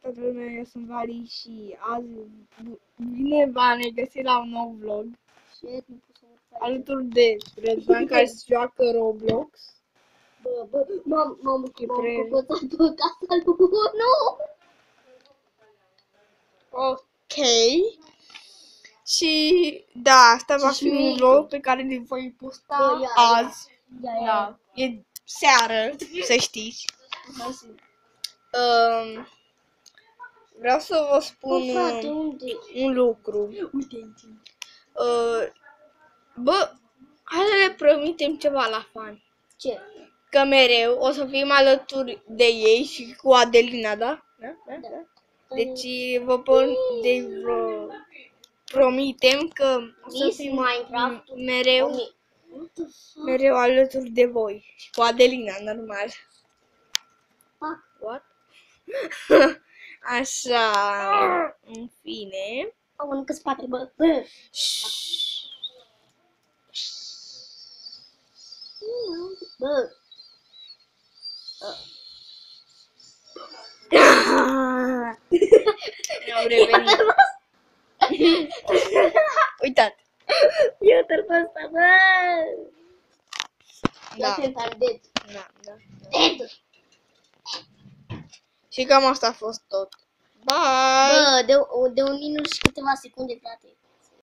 toată lumea, eu sunt Vali și azi vine va ne găsi la un nou vlog alături de Răzvan care se joacă Roblox. M-am căpătat pe casa lui 1. Ok. Și da, asta va fi un vlog pe care îl voi posta azi. Da, e seară, să știți. Vreau să vă spun un lucru. Bă, hai să le promitem ceva la fani. Ce? Că mereu o să fim alături de ei și cu Adelina, da? Deci vă promitem că o să fim mereu alături de voi și cu Adelina, normal. What? Așa, în fine. Am mănâncat spate, bă. Bă. Am revenit. Uitați. Iată-l pe ăsta, bă. Da. Dead. Da. Dead. Și cam asta a fost tot. Bye! Bă, de un minut și câteva secunde, frate.